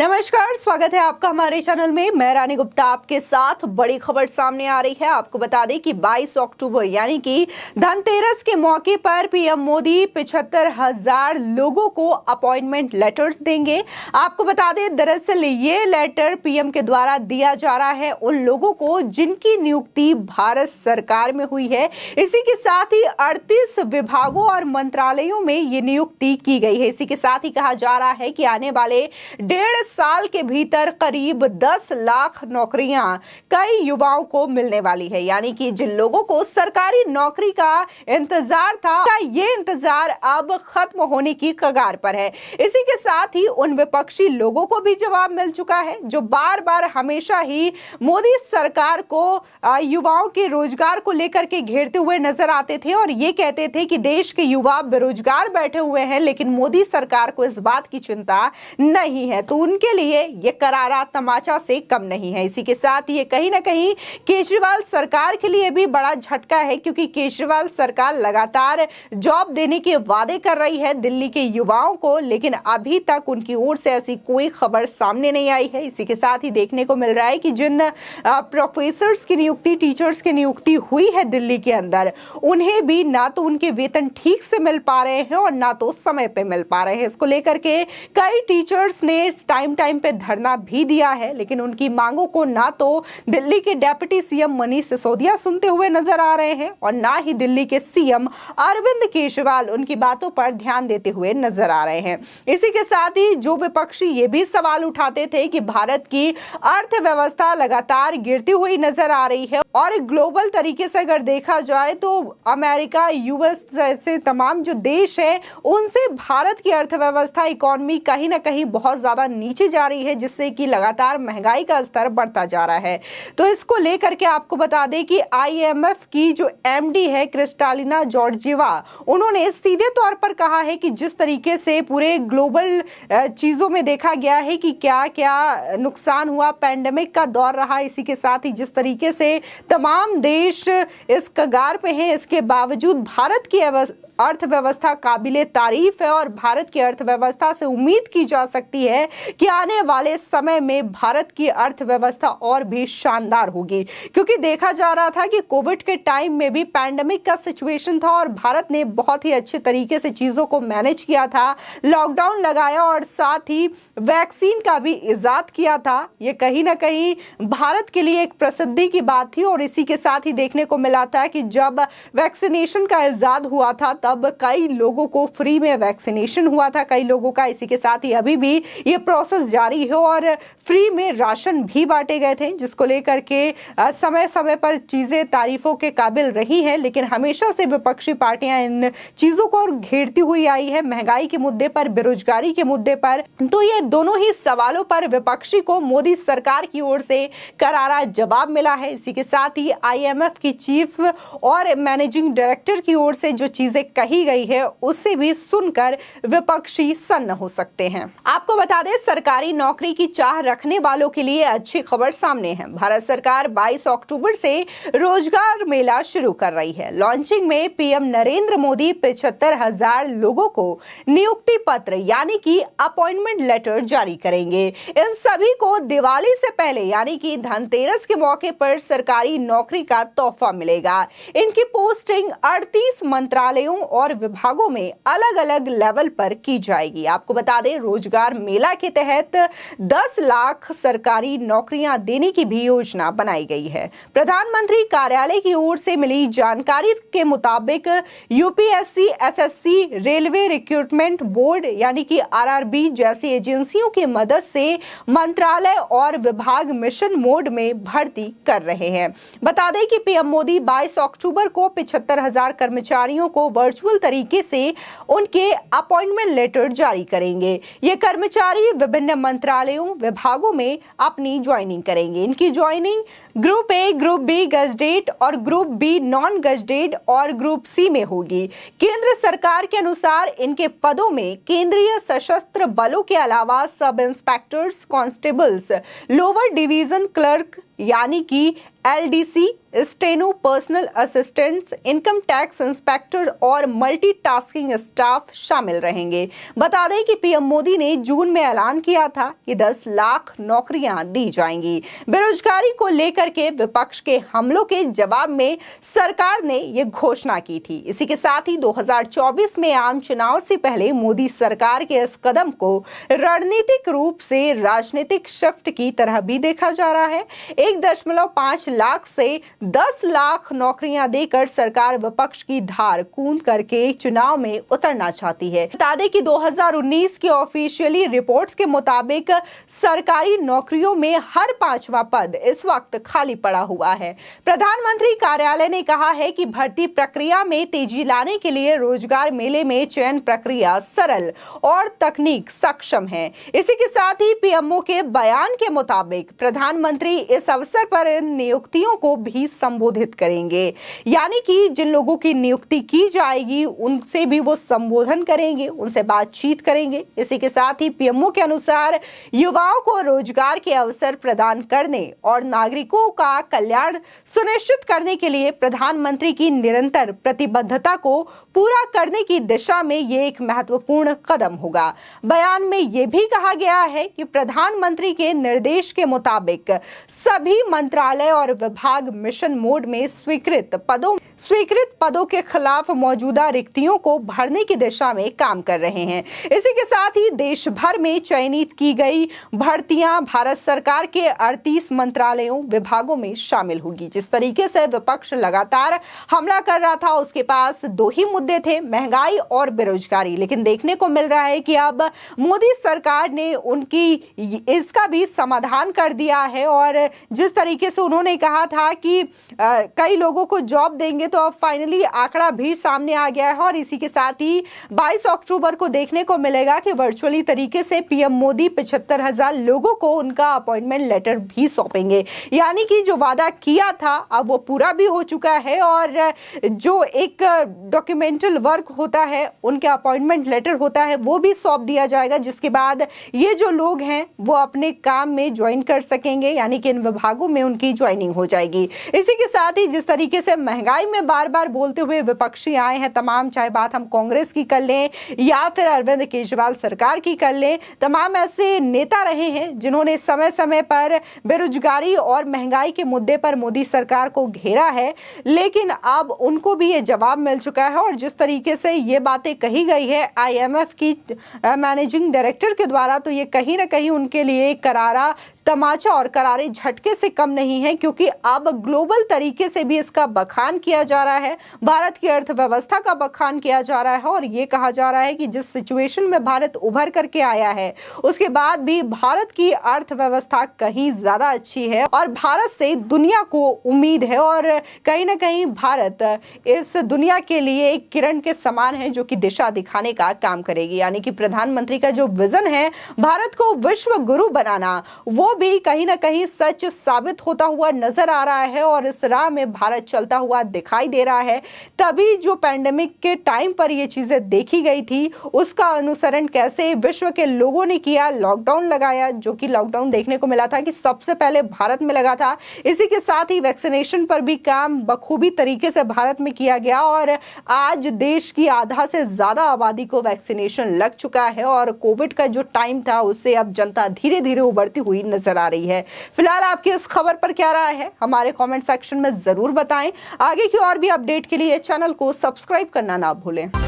नमस्कार, स्वागत है आपका हमारे चैनल में। मैं रानी गुप्ता आपके साथ बड़ी खबर सामने आ रही है। आपको बता दें कि 22 अक्टूबर यानी कि धनतेरस के मौके पर पीएम मोदी 75,000 लोगों को अपॉइंटमेंट लेटर्स देंगे। आपको बता दें, दरअसल ये लेटर पीएम के द्वारा दिया जा रहा है उन लोगों को जिनकी नियुक्ति भारत सरकार में हुई है। इसी के साथ ही 38 विभागों और मंत्रालयों में ये नियुक्ति की गई है। इसी के साथ ही कहा जा रहा है कि आने वाले 1.5 साल के भीतर करीब 10 लाख नौकरियां कई युवाओं को मिलने वाली है। यानी कि जिन लोगों को सरकारी नौकरी का इंतजार था, ये इंतजार अब खत्म होने की कगार पर है। इसी के साथ ही उन विपक्षी लोगों को भी जवाब मिल चुका है जो बार बार हमेशा ही मोदी सरकार को युवाओं के रोजगार को लेकर के घेरते हुए नजर आते थे और ये कहते थे कि देश के युवा बेरोजगार बैठे हुए हैं, लेकिन मोदी सरकार को इस बात की चिंता नहीं है। तो उनके लिए ये करारा तमाचा से कम नहीं है। इसी के साथ ये कहीं ना कहीं केजरीवाल सरकार के लिए भी बड़ा झटका है, क्योंकि केजरीवाल सरकार लगातार जॉब देने के वादे कर रही है दिल्ली के युवाओं को, लेकिन अभी तक उनकी ओर से ऐसी कोई खबर सामने नहीं आई है। इसी के साथ ही देखने को मिल रहा है कि जिन प्रोफेसर्स की नियुक्ति, टीचर्स की नियुक्ति हुई है दिल्ली के अंदर, उन्हें भी ना तो उनके वेतन ठीक से मिल पा रहे हैं और ना तो समय पे मिल पा रहे हैं। इसको लेकर के कई टीचर्स ने टाइम पे धरना भी दिया है, लेकिन उनकी मांगों को ना तो दिल्ली के डिप्टी सीएम मनीष सिसोदिया सुनते हुए नजर आ रहे हैं और ना ही दिल्ली के सीएम अरविंद केजरीवाल उनकी बातों पर ध्यान देते हुए नजर आ रहे हैं। इसी के साथ ही जो विपक्षी ये भी सवाल उठाते थे कि भारत की अर्थव्यवस्था लगातार गिरती हुई नजर आ रही है और ग्लोबल तरीके से अगर देखा जाए तो अमेरिका, यूएस जैसे तमाम जो देश है उनसे भारत की अर्थव्यवस्था, इकोनॉमी कहीं ना कहीं बहुत ज्यादा नीचे जा रही है, जिससे कि लगातार महंगाई का स्तर बढ़ता जा रहा है। तो इसको लेकर के आपको बता दें कि आईएमएफ की जो एमडी है क्रिस्टालिना जॉर्जिवा, उन्होंने सीधे तौर पर कहा है कि जिस तरीके से पूरे ग्लोबल चीजों में देखा गया है कि क्या क्या नुकसान हुआ, पैंडेमिक का दौर रहा, इसी के साथ ही जिस तरीके से तमाम देश इस कगार पे हैं, इसके बावजूद भारत की अर्थव्यवस्था काबिले तारीफ है और भारत की अर्थव्यवस्था से उम्मीद की जा सकती है कि आने वाले समय में भारत की अर्थव्यवस्था और भी शानदार होगी। क्योंकि देखा जा रहा था कि कोविड के टाइम में भी पैंडेमिक का सिचुएशन था और भारत ने बहुत ही अच्छे तरीके से चीजों को मैनेज किया था, लॉकडाउन लगाया और साथ ही वैक्सीन का भी इजाद किया था। ये कहीं ना कहीं भारत के लिए एक प्रसिद्धि की बात थी और इसी के साथ ही देखने को मिला था कि जब वैक्सीनेशन का इजाद हुआ था तब कई लोगों को फ्री में वैक्सीनेशन हुआ था, कई लोगों का। इसी के साथ ही अभी भी ये प्रोसेस जारी है और फ्री में राशन भी बांटे गए थे, जिसको लेकर के समय समय पर चीजें तारीफों के काबिल रही हैं। लेकिन हमेशा से विपक्षी पार्टियां इन चीजों को घेरती हुई आई है, महंगाई के मुद्दे पर, बेरोजगारी के मुद्दे पर। तो ये दोनों ही सवालों पर विपक्षी को मोदी सरकार की ओर से करारा जवाब मिला है। इसी के साथ ही आईएमएफ की चीफ और मैनेजिंग डायरेक्टर की ओर से जो चीजें कही गई है उससे भी सुनकर विपक्षी सन्न हो सकते हैं। आपको बता दें, सरकारी नौकरी की चाह रखने वालों के लिए अच्छी खबर सामने है। भारत सरकार 22 अक्टूबर से रोजगार मेला शुरू कर रही है। लॉन्चिंग में पीएम नरेंद्र मोदी 75,000 लोगों को नियुक्ति पत्र यानी कि अपॉइंटमेंट लेटर जारी करेंगे। इन सभी को दिवाली से पहले यानी कि धनतेरस के मौके पर सरकारी नौकरी का तोहफा मिलेगा। इनकी पोस्टिंग 38 मंत्रालयों और विभागों में अलग अलग लेवल पर की जाएगी। आपको बता दें, रोजगार मेला के तहत 10 लाख सरकारी नौकरियां देने की भी योजना बनाई गई है। प्रधानमंत्री कार्यालय की ओर से मिली जानकारी के मुताबिक UPSC, SSC, railway recruitment board यानी कि आरआरबी जैसी एजेंसियों की मदद से मंत्रालय और विभाग मिशन मोड में भर्ती कर रहे हैं। बता दें कि पीएम मोदी 22 अक्टूबर को 75,000 कर्मचारियों को वर्चुअल तरीके से उनके अपॉइंटमेंट लेटर जारी करेंगे। ये कर्मचारी विभिन्न मंत्रालयों, विभागों में अपनी ज्वाइनिंग करेंगे। इनकी joining group A, group B gazetted और ग्रुप बी नॉन गजटेड और ग्रुप सी में होगी। केंद्र सरकार के अनुसार इनके पदों में केंद्रीय सशस्त्र बलों के अलावा सब inspectors, constables, lower division clerk यानी कि LDC, steno, personal assistants, income tax inspector और मल्टीटास्किंग स्टाफ शामिल रहेंगे। बता दें कि पीएम मोदी ने जून में ऐलान किया था कि 10 लाख नौकरियां दी जाएंगी। बेरोजगारी को लेकर के विपक्ष के हमलों के जवाब में सरकार ने ये घोषणा की थी। इसी के साथ ही 2024 में आम चुनाव से पहले मोदी सरकार के इस कदम को रणनीतिक रूप से राजनीतिक शिफ्ट की तरह भी देखा जा रहा है। 1.5 लाख से 10 लाख नौकरियां देकर सरकार विपक्ष की धार कूद करके चुनाव में उतरना चाहती है। बता दें कि 2019 की ऑफिशियली रिपोर्ट्स के मुताबिक सरकारी नौकरियों में हर 5वां पद इस वक्त खाली पड़ा हुआ है। प्रधानमंत्री कार्यालय ने कहा है कि भर्ती प्रक्रिया में तेजी लाने के लिए रोजगार मेले में चयन प्रक्रिया सरल और तकनीक सक्षम है। इसी के साथ ही पीएमओ के बयान के मुताबिक प्रधानमंत्री इस अवसर पर इन नियुक्तियों को भी संबोधित करेंगे, यानी कि जिन लोगों की नियुक्ति की जाएगी उनसे भी वो संबोधन करेंगे, उनसे बातचीत करेंगे। इसी के साथ ही पीएमओ के अनुसार युवाओं को रोजगार के अवसर प्रदान करने और नागरिकों का कल्याण सुनिश्चित करने के लिए प्रधानमंत्री की निरंतर प्रतिबद्धता को पूरा करने की दिशा में ये एक महत्वपूर्ण कदम होगा। बयान में यह भी कहा गया है कि प्रधानमंत्री के निर्देश के मुताबिक सभी मंत्रालय और विभाग मिशन मोड में स्वीकृत पदों के खिलाफ मौजूदा रिक्तियों को भरने की दिशा में काम कर रहे हैं। इसी के साथ ही देश भर में चयनित की गई भर्तियां भारत सरकार के 38 मंत्रालयों विभागों में शामिल होगी। जिस तरीके से विपक्ष लगातार हमला कर रहा था, उसके पास 2 ही मुद्दे थे, महंगाई और बेरोजगारी। लेकिन देखने को मिल रहा है कि अब मोदी सरकार ने उनकी इसका भी समाधान कर दिया है और जिस तरीके से उन्होंने कहा था कि कई लोगों को जॉब देंगे, तो अब फाइनली आंकड़ा भी सामने आ गया है। और इसी के साथ ही 22 अक्टूबर को देखने को मिलेगा कि वर्चुअली तरीके से पीएम मोदी 75,000 लोगों को उनका अपॉइंटमेंट लेटर भी सौंपेंगे। यानी कि जो वादा किया था अब वो पूरा भी हो चुका है और जो एक डॉक्यूमेंटल वर्क होता है, उनके अपॉइंटमेंट लेटर होता है, वो भी सौंप दिया जाएगा, जिसके बाद ये जो लोग हैं वो अपने काम में ज्वाइन कर सकेंगे, यानी कि इन विभागों में उनकी ज्वाइनिंग हो जाएगी। इसी के साथ ही जिस तरीके से महंगाई में बार बार बोलते हुए विपक्षी आए हैं तमाम, चाहे बात हम कांग्रेस की कर लें या फिर अरविंद केजरीवाल सरकार की कर लें, तमाम ऐसे नेता रहे हैं जिन्होंने समय समय पर बेरोजगारी और महंगाई के मुद्दे पर मोदी सरकार को घेरा है, लेकिन अब उनको भी ये जवाब मिल चुका है। और जिस तरीके से ये बातें कही गई है IMF की मैनेजिंग डायरेक्टर के द्वारा, तो ये कहीं ना कहीं उनके लिए करारा तमाचा और करारे झटके से कम नहीं है, क्योंकि अब ग्लोबल तरीके से भी इसका बखान किया जा रहा है, भारत की अर्थव्यवस्था का बखान किया जा रहा है और ये कहा जा रहा है कि जिस सिचुएशन में भारत उभर करके आया है उसके बाद भी भारत की अर्थव्यवस्था कहीं ज्यादा अच्छी है और भारत से दुनिया को उम्मीद है और कहीं ना कहीं भारत इस दुनिया के लिए एक किरण के समान है जो कि दिशा दिखाने का काम करेगी। यानी कि प्रधानमंत्री का जो विजन है भारत को विश्व गुरु बनाना, वो भी कहीं ना कहीं सच साबित होता हुआ नजर आ रहा है और इस राह में भारत चलता हुआ दिखाई दे रहा है। तभी जो पैंडेमिक के टाइम पर ये चीजें देखी गई थी उसका अनुसरण कैसे विश्व के लोगों ने किया, लॉकडाउन लगाया, जो कि लॉकडाउन देखने को मिला था कि सबसे पहले भारत में लगा था। इसी के साथ ही वैक्सीनेशन पर भी काम बखूबी तरीके से भारत में किया गया और आज देश की आधा से ज्यादा आबादी को वैक्सीनेशन लग चुका है और कोविड का जो टाइम था उससे अब जनता धीरे धीरे उभरती हुई नजर आ रही है। फिलहाल आपकी इस खबर पर क्या राय है हमारे कमेंट सेक्शन में जरूर बताएं। आगे की और भी अपडेट के लिए चैनल को सब्सक्राइब करना ना भूलें।